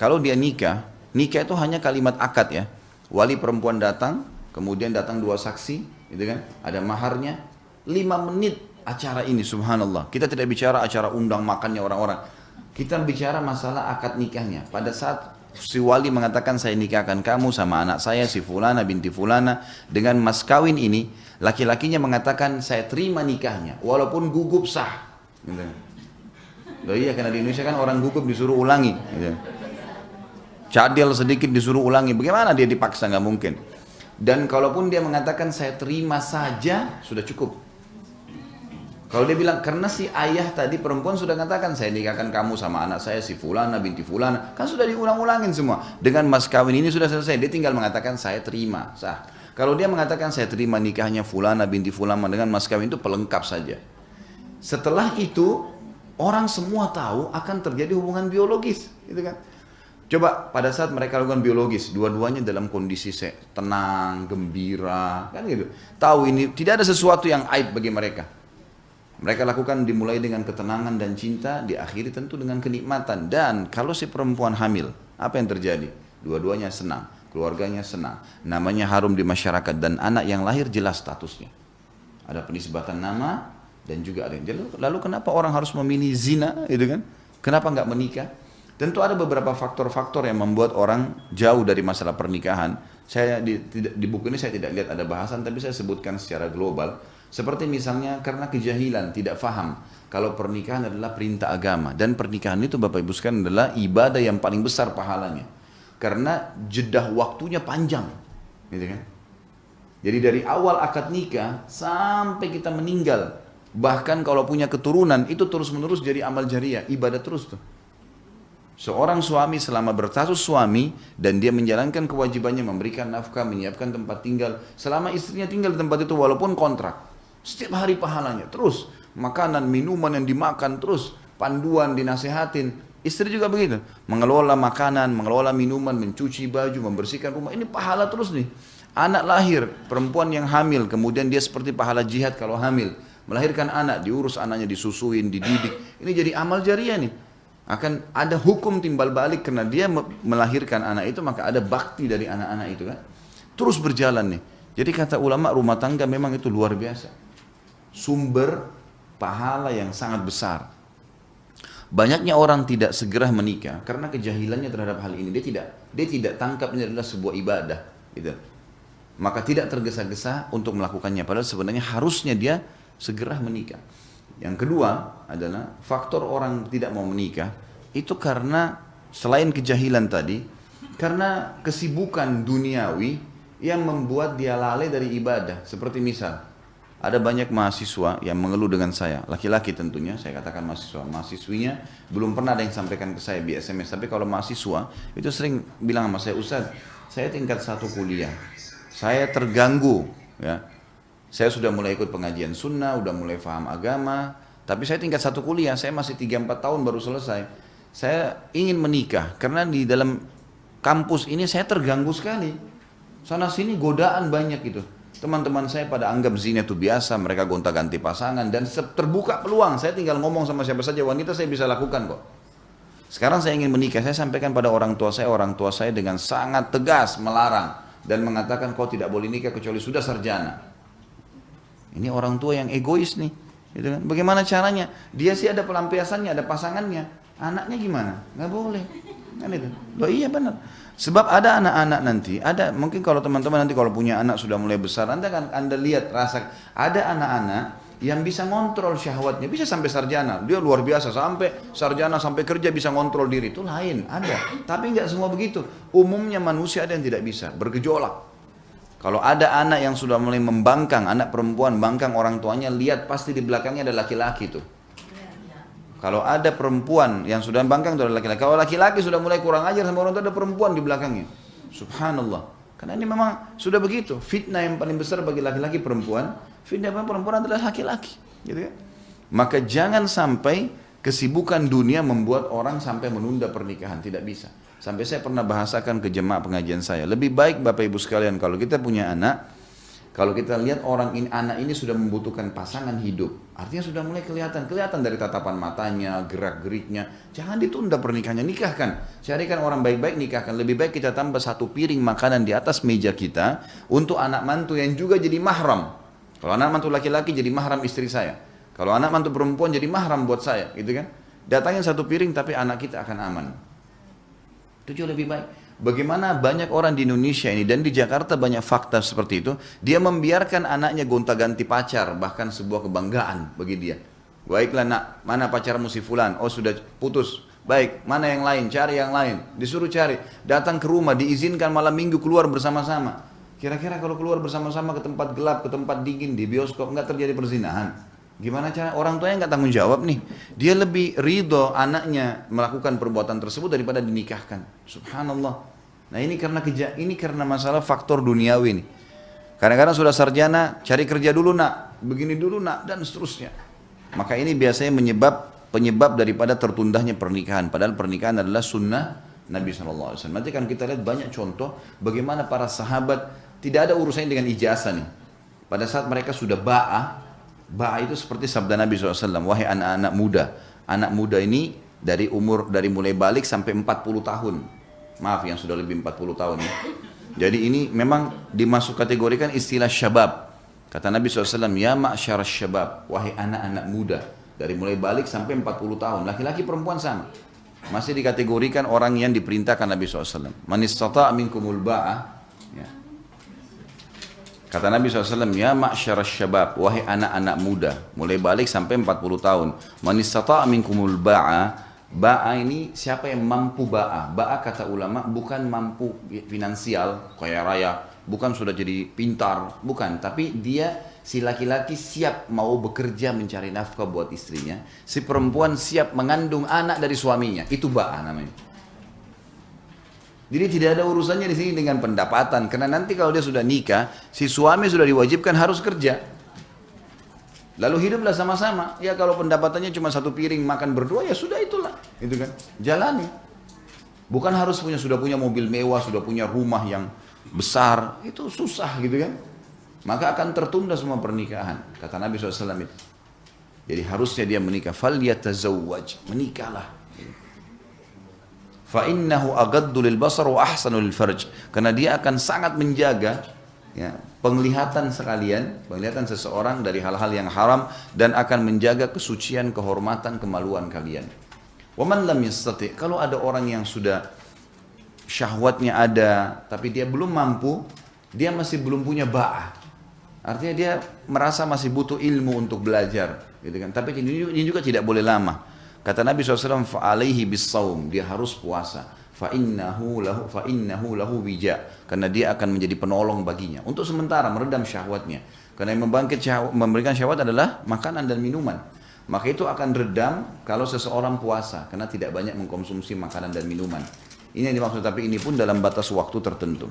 kalau dia nikah, nikah itu hanya kalimat akad ya. Wali perempuan datang, kemudian datang dua saksi, gitu kan? Ada maharnya, 5 menit acara ini, subhanallah. Kita tidak bicara acara undang makannya orang-orang. Kita bicara masalah akad nikahnya. Pada saat si wali mengatakan saya nikahkan kamu sama anak saya si fulana binti fulana dengan mas kawin ini, laki-lakinya mengatakan saya terima nikahnya walaupun gugup sah. Gitu. Loh iya, karena di Indonesia kan orang gugup disuruh ulangi. Gitu. Cadel sedikit disuruh ulangi, bagaimana dia dipaksa, nggak mungkin. Dan kalaupun dia mengatakan saya terima saja, sudah cukup. Kalau dia bilang, karena si ayah tadi perempuan sudah katakan saya nikahkan kamu sama anak saya si fulana binti fulana, kan sudah diulang-ulangin semua. Dengan mas kawin ini sudah selesai, dia tinggal mengatakan saya terima, sah. Kalau dia mengatakan saya terima nikahnya fulana binti fulana dengan mas kawin, itu pelengkap saja. Setelah itu orang semua tahu akan terjadi hubungan biologis, gitu kan? Coba pada saat mereka lakukan biologis, dua-duanya dalam kondisi tenang, gembira, kan gitu. Tahu ini tidak ada sesuatu yang aib bagi mereka. Mereka lakukan dimulai dengan ketenangan dan cinta, diakhiri tentu dengan kenikmatan. Dan kalau si perempuan hamil, apa yang terjadi? Dua-duanya senang, keluarganya senang, namanya harum di masyarakat, dan anak yang lahir jelas statusnya. Ada penisbatan nama dan juga ada yang jelas. Lalu kenapa orang harus memilih zina, gitu kan? Kenapa nggak menikah? Tentu ada beberapa faktor-faktor yang membuat orang jauh dari masalah pernikahan. Saya di buku ini saya tidak lihat ada bahasan, tapi saya sebutkan secara global. Seperti misalnya karena kejahilan, tidak faham kalau pernikahan adalah perintah agama. Dan pernikahan itu Bapak Ibu sekalian adalah ibadah yang paling besar pahalanya. Karena jedah waktunya panjang. Gitu kan? Jadi dari awal akad nikah sampai kita meninggal. Bahkan kalau punya keturunan itu terus menerus jadi amal jariah, ibadah terus tuh. Seorang suami selama berstatus suami dan dia menjalankan kewajibannya memberikan nafkah, menyiapkan tempat tinggal. Selama istrinya tinggal di tempat itu walaupun kontrak. Setiap hari pahalanya, terus makanan, minuman yang dimakan, terus panduan, dinasehatin. Istri juga begitu, mengelola makanan, mengelola minuman, mencuci baju, membersihkan rumah. Ini pahala terus nih. Anak lahir, perempuan yang hamil, kemudian dia seperti pahala jihad kalau hamil. Melahirkan anak, diurus anaknya, disusuin, dididik. Ini jadi amal jariah nih. Akan ada hukum timbal balik karena dia melahirkan anak itu, maka ada bakti dari anak-anak itu kan. Terus berjalan nih. Jadi kata ulama rumah tangga memang itu luar biasa. Sumber pahala yang sangat besar. Banyaknya orang tidak segera menikah karena kejahilannya terhadap hal ini. Dia tidak tangkap ini adalah sebuah ibadah, gitu. Maka tidak tergesa-gesa untuk melakukannya. Padahal sebenarnya harusnya dia segera menikah. Yang kedua adalah faktor orang tidak mau menikah itu karena selain kejahilan tadi, karena kesibukan duniawi yang membuat dia lalai dari ibadah. Seperti misal ada banyak mahasiswa yang mengeluh dengan saya, laki-laki tentunya, saya katakan mahasiswa, mahasiswinya belum pernah ada yang sampaikan ke saya di SMS, tapi kalau mahasiswa itu sering bilang sama saya, Ustaz, saya tingkat 1 kuliah, saya terganggu, ya, saya sudah mulai ikut pengajian sunnah, udah mulai paham agama, tapi saya tingkat 1 kuliah, saya masih 3-4 tahun baru selesai, saya ingin menikah, karena di dalam kampus ini saya terganggu sekali, sana sini godaan banyak gitu. Teman-teman saya pada anggap zina itu biasa, mereka gonta-ganti pasangan dan terbuka peluang. Saya tinggal ngomong sama siapa saja wanita saya bisa lakukan kok. Sekarang saya ingin menikah, saya sampaikan pada orang tua saya dengan sangat tegas melarang dan mengatakan kau tidak boleh nikah kecuali sudah sarjana. Ini orang tua yang egois nih, gitu kan? Bagaimana caranya? Dia sih ada pelampiasannya, ada pasangannya, anaknya gimana? Nggak boleh, kan itu. Loh iya benar. Sebab ada anak-anak nanti, ada mungkin kalau teman-teman nanti kalau punya anak sudah mulai besar, Anda lihat rasa ada anak-anak yang bisa ngontrol syahwatnya, bisa sampai sarjana, dia luar biasa sampai sarjana sampai kerja bisa ngontrol diri, itu lain, ada. Tapi nggak semua begitu. Umumnya manusia ada yang tidak bisa, bergejolak. Kalau ada anak yang sudah mulai membangkang, anak perempuan bangkang orang tuanya, lihat pasti di belakangnya ada laki-laki tuh. Kalau ada perempuan yang sudah bangkang itu adalah laki-laki. Kalau laki-laki sudah mulai kurang ajar sama orang tua, ada perempuan di belakangnya. Subhanallah. Karena ini memang sudah begitu. Fitnah yang paling besar bagi laki-laki perempuan, fitnah perempuan adalah laki-laki. Gitu ya? Maka jangan sampai kesibukan dunia membuat orang sampai menunda pernikahan. Tidak bisa. Sampai saya pernah bahasakan ke jemaah pengajian saya. Lebih baik Bapak Ibu sekalian kalau kita punya anak, Kalau kita lihat orang ini, anak ini sudah membutuhkan pasangan hidup, artinya sudah mulai kelihatan dari tatapan matanya, gerak-geriknya. Jangan ditunda pernikahannya, nikahkan. Carikan orang baik-baik, nikahkan. Lebih baik kita tambah satu piring makanan di atas meja kita untuk anak mantu yang juga jadi mahram. Kalau anak mantu laki-laki jadi mahram istri saya. Kalau anak mantu perempuan jadi mahram buat saya, gitu kan? Datangin satu piring tapi anak kita akan aman. Itu jauh lebih baik. Bagaimana banyak orang di Indonesia ini dan di Jakarta banyak fakta seperti itu. Dia membiarkan anaknya gonta-ganti pacar, bahkan sebuah kebanggaan bagi dia. Baiklah nak, mana pacarmu si fulan? Oh sudah putus. Baik, mana yang lain? Cari yang lain. Disuruh cari. Datang ke rumah, diizinkan malam minggu keluar bersama-sama. Kira-kira kalau keluar bersama-sama ke tempat gelap, ke tempat dingin, di bioskop, nggak terjadi perzinahan? Gimana cara orang tuanya nggak tanggung jawab nih? Dia lebih ridho anaknya melakukan perbuatan tersebut daripada dinikahkan. Subhanallah. Nah ini karena masalah faktor duniawi nih. Kadang-kadang sudah sarjana, cari kerja dulu nak, begini dulu nak, dan seterusnya. Maka ini biasanya penyebab daripada tertundahnya pernikahan. Padahal pernikahan adalah sunnah Nabi SAW. Nanti kan kita lihat banyak contoh bagaimana para sahabat tidak ada urusannya dengan ijazah nih. Pada saat mereka sudah Ba'a itu seperti sabda Nabi SAW, wahai anak-anak muda ini dari mulai balik sampai 40 tahun. Maaf yang sudah lebih 40 tahun ya. Jadi ini memang dimasuk kategorikan istilah syabab. Kata Nabi SAW, ya ma'syar syabab, wahai anak-anak muda. Dari mulai balik sampai 40 tahun, laki-laki perempuan sama. Masih dikategorikan orang yang diperintahkan Nabi SAW. Man istata'a minkumul ba'a. Ya. Kata Nabi SAW, ya ma'syar syabab, wahai anak-anak muda, mulai balik sampai 40 tahun. Man istata'a minkumul ba'a. Ba'a ini siapa yang mampu ba'a. Ba'a kata ulama bukan mampu finansial, kaya raya, bukan sudah jadi pintar, bukan. Tapi dia si laki-laki siap mau bekerja mencari nafkah buat istrinya. Si perempuan siap mengandung anak dari suaminya. Itu ba'a namanya. Jadi tidak ada urusannya di sini dengan pendapatan, karena nanti kalau dia sudah nikah, si suami sudah diwajibkan harus kerja. Lalu hiduplah sama-sama. Ya kalau pendapatannya cuma satu piring makan berdua, ya sudah itulah, itu kan. Jalani. Bukan harus sudah punya mobil mewah, sudah punya rumah yang besar, itu susah gitu kan. Maka akan tertunda semua pernikahan. Kata Nabi SAW itu. Jadi harusnya dia menikah. Falyatazawwaj, menikahlah. Fa'innahu agaddu lil basar wa ahsanu lil farj. Karena dia akan sangat menjaga ya, penglihatan seseorang dari hal-hal yang haram dan akan menjaga kesucian, kehormatan, kemaluan kalian. Wa man lam yastati', kalau ada orang yang sudah syahwatnya ada tapi dia belum mampu, dia masih belum punya ba'ah. Artinya dia merasa masih butuh ilmu untuk belajar, gitu kan. Tapi ini juga tidak boleh lama. Kata Nabi SAW, fa'alaihi bis-saum, dia harus puasa. Fa'innahu lahu wija, karena dia akan menjadi penolong baginya. Untuk sementara meredam syahwatnya. Karena yang memberikan syahwat adalah makanan dan minuman. Maka itu akan redam kalau seseorang puasa, karena tidak banyak mengkonsumsi makanan dan minuman. Ini yang dimaksud, tapi ini pun dalam batas waktu tertentu.